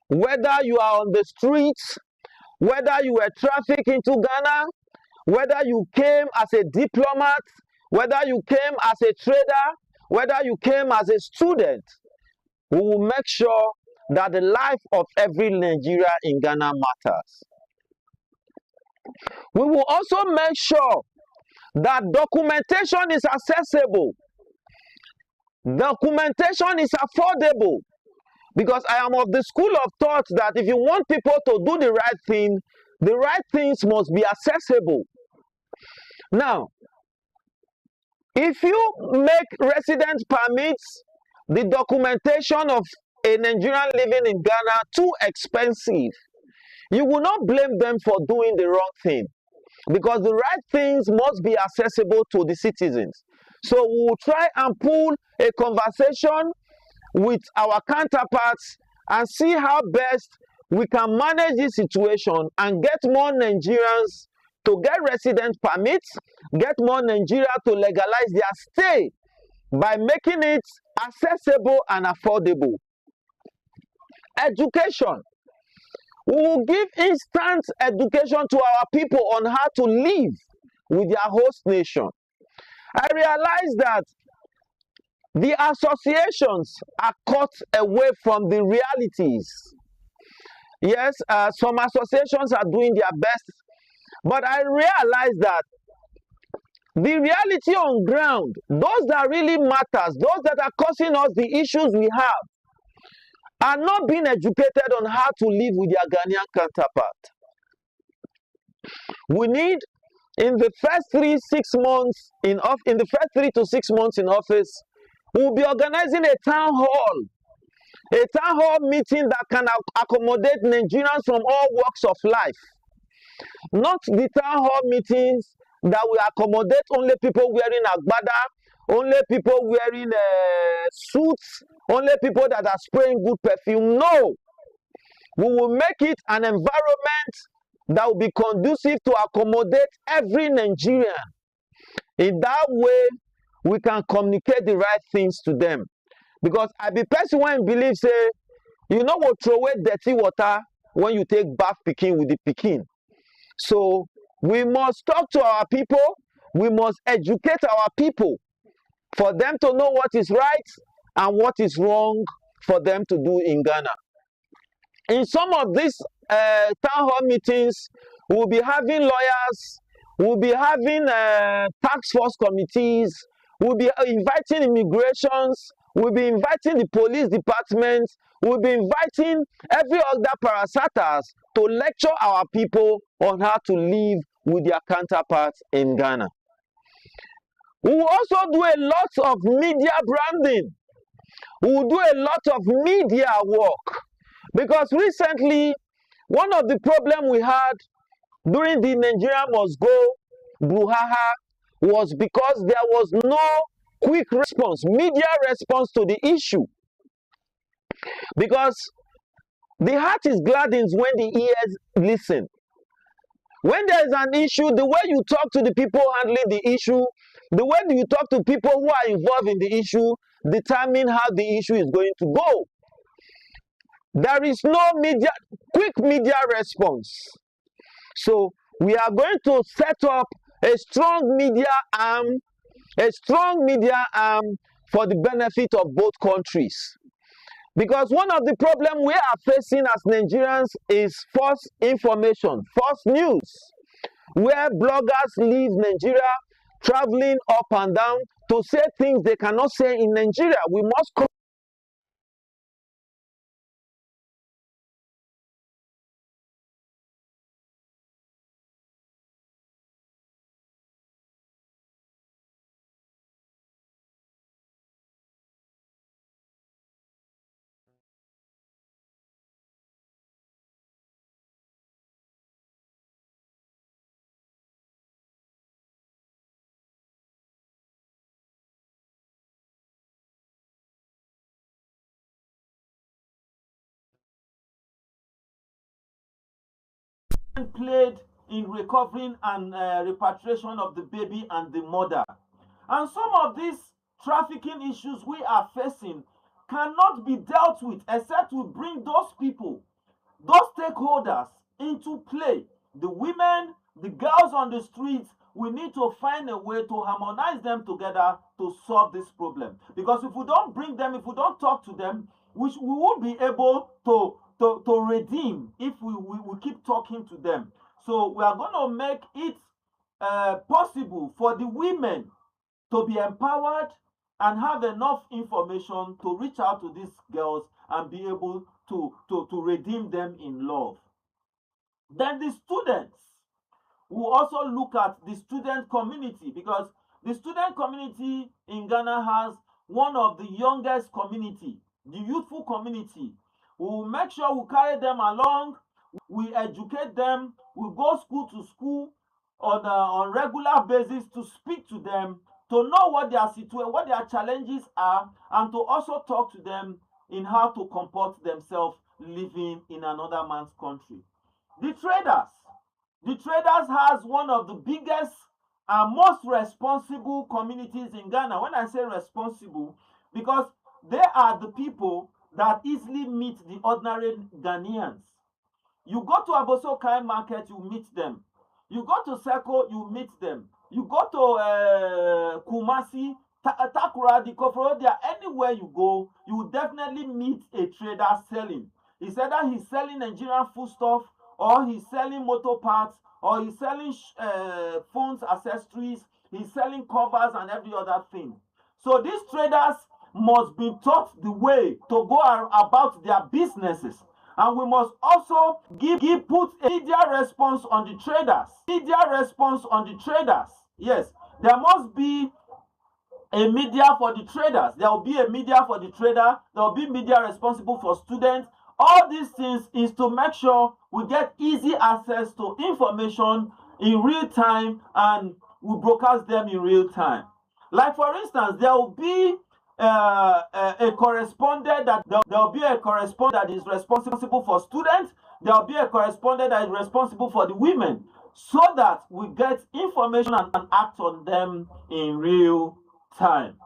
Whether you are on the streets, whether you were trafficked into Ghana, whether you came as a diplomat, whether you came as a trader, whether you came as a student, we will make sure that the life of every Nigerian in Ghana matters. We will also make sure that documentation is accessible. Documentation is affordable. Because I am of the school of thought that if you want people to do the right thing, the right things must be accessible. Now, if you make residence permits, the documentation of a Nigerian living in Ghana too expensive, you will not blame them for doing the wrong thing, because the right things must be accessible to the citizens. So we will try and pull a conversation with our counterparts and see how best we can manage this situation and get more Nigerians to get residence permits, get more Nigeria to legalize their stay by making it accessible and affordable. Education. We will give instant education to our people on how to live with their host nation. I realize that the associations are cut away from the realities. Yes, some associations are doing their best, but I realize that the reality on ground, those that really matters, those that are causing us the issues we have, are not being educated on how to live with their Ghanaian counterpart. We need, in the first 3 to 6 months in office, we'll be organizing a town hall meeting that can accommodate Nigerians from all walks of life. Not the town hall meetings that will accommodate only people wearing agbada, only people wearing suits, only people that are spraying good perfume. No, we will make it an environment that will be conducive to accommodate every Nigerian. In that way, we can communicate the right things to them. Because I be person when believe say you no go throw away dirty water when you take bath pikin with the pikin. So we must talk to our people, we must educate our people for them to know what is right and what is wrong for them to do in Ghana. In some of these town hall meetings, we'll be having lawyers, we'll be having task force committees, we'll be inviting immigrations, we'll be inviting the police department, we'll be inviting every other parastatals to lecture our people on how to live with their counterparts in Ghana. We will also do a lot of media branding. We will do a lot of media work. Because recently, one of the problems we had during the Nigeria Must Go brouhaha was because there was no quick response, media response to the issue. Because the heart is gladdens when the ears listen. When there is an issue, the way you talk to the people handling the issue, the way you talk to people who are involved in the issue, determine how the issue is going to go. There is no quick media response. So we are going to set up a strong media arm for the benefit of both countries. Because one of the problems we are facing as Nigerians is false information, false news, where bloggers leave Nigeria traveling up and down to say things they cannot say in Nigeria. We must played in recovering and repatriation of the baby and the mother. And some of these trafficking issues we are facing cannot be dealt with except we bring those people, those stakeholders into play. The women, the girls on the streets, we need to find a way to harmonize them together to solve this problem. Because if we don't bring them, if we don't talk to them, we won't be able to redeem if we keep talking to them. So we are going to make it possible for the women to be empowered and have enough information to reach out to these girls and be able to redeem them in love. Then the students will also look at the student community, because the student community in Ghana has one of the youngest community, the youthful community. We will make sure we carry them along, we educate them, we go school to school on regular basis to speak to them, to know what their challenges are, and to also talk to them in how to comport themselves living in another man's country. The traders has one of the biggest and most responsible communities in Ghana. When I say responsible, because they are the people that easily meet the ordinary Ghanaians. You go to Abosokai market, you meet them. You go to Seko, you meet them. You go to Kumasi, Takura, the Koforodia, anywhere you go, you will definitely meet a trader selling. It's either he's selling Nigerian foodstuff, or he's selling motor parts, or he's selling phones, accessories, he's selling covers and every other thing. So these traders must be taught the way to go about their businesses. And we must also put a media response on the traders. Media response on the traders. Yes, there must be a media for the traders. There will be a media for the trader. There will be media responsible for students. All these things is to make sure we get easy access to information in real time and we broadcast them in real time. Like for instance, there will be a correspondent that is responsible for students. There will be a correspondent that is responsible for the women, so that we get information and act on them in real time.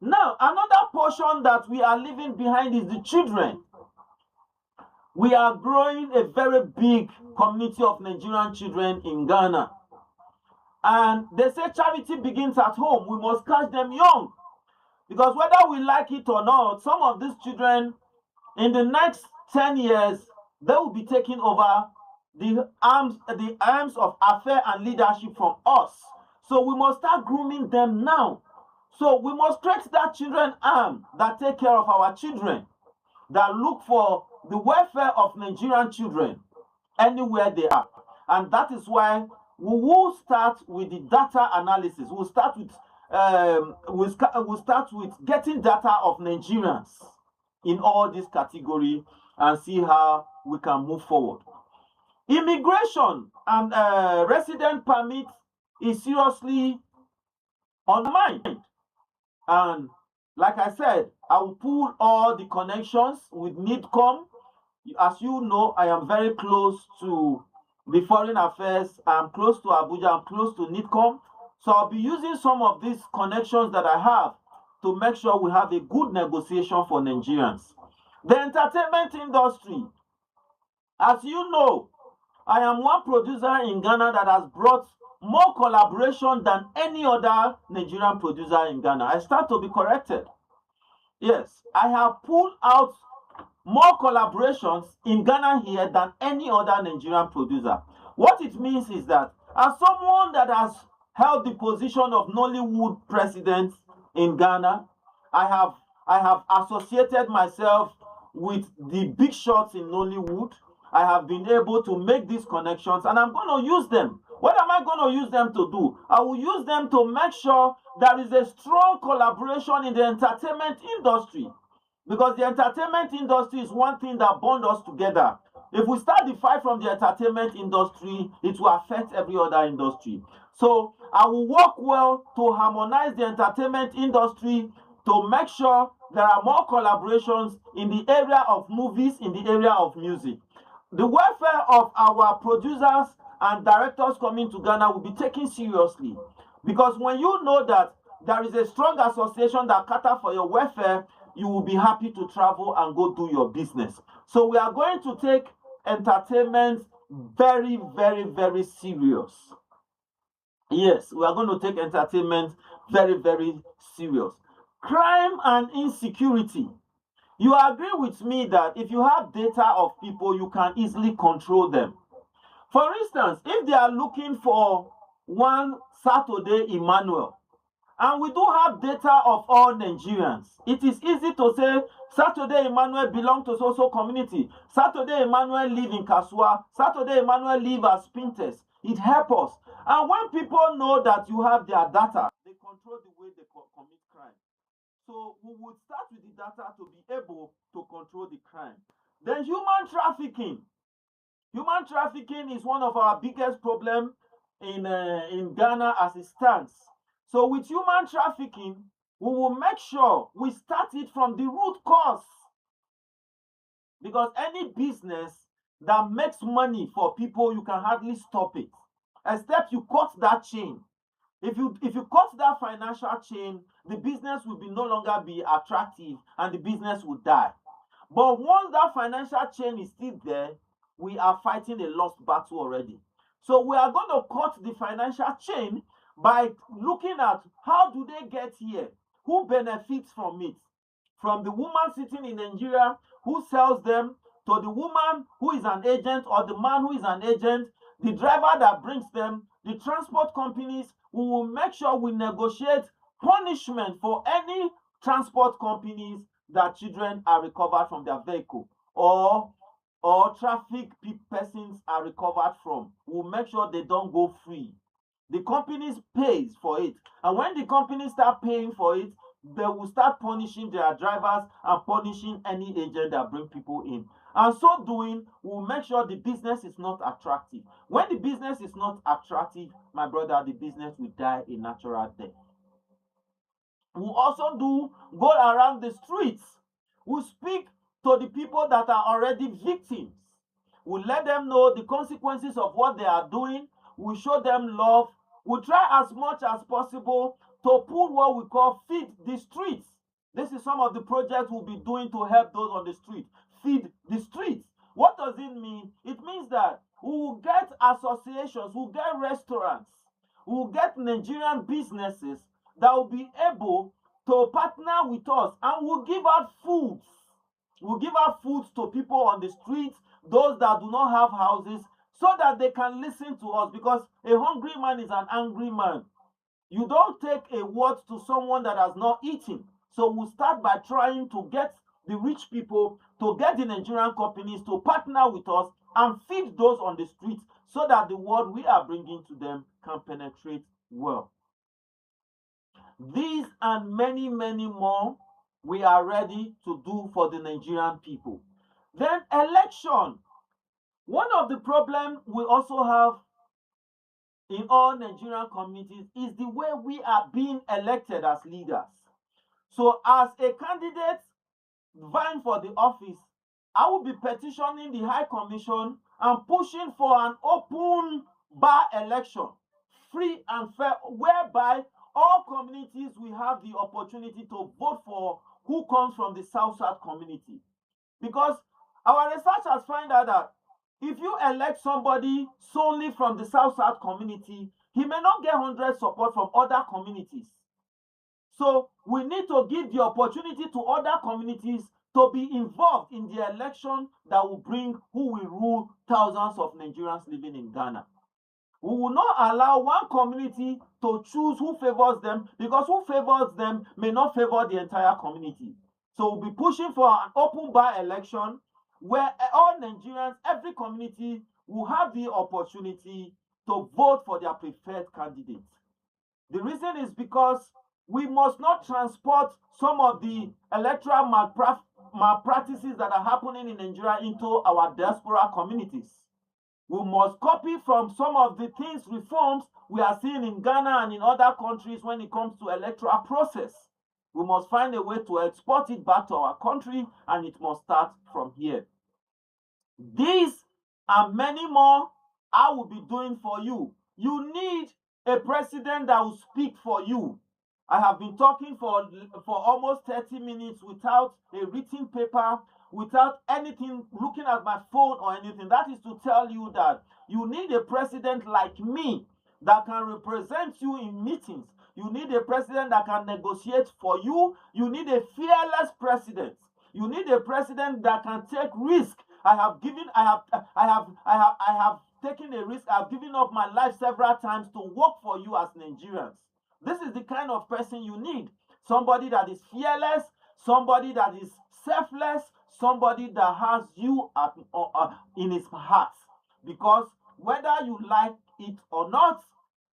Now, another portion that we are leaving behind is the children. We are growing a very big community of Nigerian children in Ghana. And they say charity begins at home. We must catch them young. Because whether we like it or not, some of these children, in the next 10 years, they will be taking over the arms of affair and leadership from us. So we must start grooming them now. So we must create that children arm that take care of our children, that look for the welfare of Nigerian children anywhere they are. And that is why we will start with the data analysis. We'll start with getting data of Nigerians in all these categories and see how we can move forward. Immigration and resident permit is seriously on mind. And like I said, I will pull all the connections with NIDCOM. As you know, I am very close to the foreign affairs. I'm close to Abuja. I'm close to NIDCOM. So I'll be using some of these connections that I have to make sure we have a good negotiation for Nigerians. The entertainment industry. As you know, I am one producer in Ghana that has brought more collaboration than any other Nigerian producer in Ghana. I start to be corrected. Yes, I have pulled out more collaborations in Ghana here than any other Nigerian producer. What it means is that as someone that has held the position of Nollywood president in Ghana, I have associated myself with the big shots in Nollywood. I have been able to make these connections, and I'm going to use them. What am I going to use them to do? I will use them to make sure there is a strong collaboration in the entertainment industry. Because the entertainment industry is one thing that bonds us together. If we start the fight from the entertainment industry, it will affect every other industry. So I will work well to harmonize the entertainment industry to make sure there are more collaborations in the area of movies, in the area of music. The welfare of our producers and directors coming to Ghana will be taken seriously. Because when you know that there is a strong association that cater for your welfare, you will be happy to travel and go do your business. So we are going to take entertainment very, very, very serious. Yes, we are going to take entertainment very, very serious. Crime and insecurity. You agree with me that if you have data of people, you can easily control them. For instance, if they are looking for one Saturday Emmanuel, and we do have data of all Nigerians, it is easy to say Saturday Emmanuel belong to so-so community. Saturday Emmanuel live in Kasua. Saturday Emmanuel live as Pinterest. It helps us. And when people know that you have their data, they control the way they commit crime. So we would start with the data to be able to control the crime. Then human trafficking. Human trafficking is one of our biggest problems in Ghana as it stands. So with human trafficking, we will make sure we start it from the root cause. Because any business that makes money for people, you can hardly stop it. Except you cut that chain. If you cut that financial chain, the business will no longer be attractive and the business will die. But once that financial chain is still there, we are fighting a lost battle already. So we are going to cut the financial chain by looking at how do they get here, who benefits from it, from the woman sitting in Nigeria who sells them, to the woman who is an agent or the man who is an agent, the driver that brings them, the transport companies. We will make sure we negotiate punishment for any transport companies that children are recovered from their vehicle or traffic persons are recovered from. We'll make sure they don't go free. The companies pays for it. And when the companies start paying for it, they will start punishing their drivers and punishing any agent that bring people in. And so doing, we'll make sure the business is not attractive. When the business is not attractive, my brother, the business will die a natural death. We'll also go around the streets. We'll speak to the people that are already victims. We'll let them know the consequences of what they are doing. We'll show them love. We'll try as much as possible to put what we call feed the streets. This is some of the projects we'll be doing to help those on the street. Feed the streets. What does it mean? It means that we will get associations, we'll get restaurants, we'll get Nigerian businesses that will be able to partner with us, and we'll give out foods. We'll give out foods to people on the streets, those that do not have houses, so that they can listen to us, because a hungry man is an angry man. You don't take a word to someone that has not eaten. So we'll start by trying to get the rich people, to get the Nigerian companies to partner with us and feed those on the streets, so that the word we are bringing to them can penetrate well. These and many, many more we are ready to do for the Nigerian people. Then election. One of the problems we also have in all Nigerian communities is the way we are being elected as leaders. So as a candidate vying for the office, I will be petitioning the High Commission and pushing for an open bar election, free and fair, whereby all communities will have the opportunity to vote for who comes from the South-South community. Because our research has found out that if you elect somebody solely from the South-South community, he may not get 100 support from other communities. So we need to give the opportunity to other communities to be involved in the election that will bring who will rule thousands of Nigerians living in Ghana. We will not allow one community to choose who favors them, because who favors them may not favor the entire community. So we'll be pushing for an open bar election where all Nigerians, every community, will have the opportunity to vote for their preferred candidate. The reason is because we must not transport some of the electoral malpractices that are happening in Nigeria into our diaspora communities. We must copy from some of the things, reforms we are seeing in Ghana and in other countries when it comes to electoral process. We must find a way to export it back to our country, and it must start from here. These and many more I will be doing for you. You need a president that will speak for you. I have been talking for almost 30 minutes without a written paper, without anything, looking at my phone or anything. That is to tell you that you need a president like me that can represent you in meetings. You need a president that can negotiate for you. You need a fearless president. You need a president that can take risk. I have taken a risk. I have given up my life several times to work for you as Nigerians. This is the kind of person you need. Somebody that is fearless, somebody that is selfless, somebody that has you in his heart. Because whether you like it or not,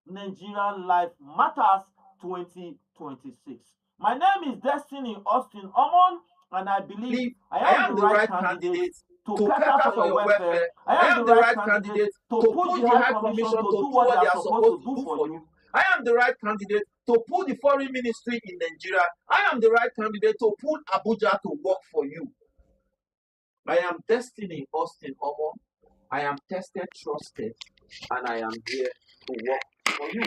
Nigerian life matters 2026. My name is Destiny Austin Omon, and I believe I am the right candidate to cater for your welfare. I am the right candidate to push the High Commission to do what they are supposed to do for you. I am the right candidate to put the foreign ministry in Nigeria. I am the right candidate to put Abuja to work for you. I am Destiny Austin Omon. I am tested, trusted, and I am here to work for you.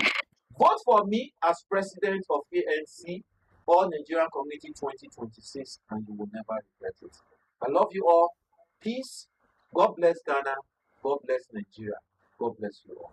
Vote for me as president of ANC or Nigerian Community 2026, and you will never regret it. I love you all. Peace. God bless Ghana. God bless Nigeria. God bless you all.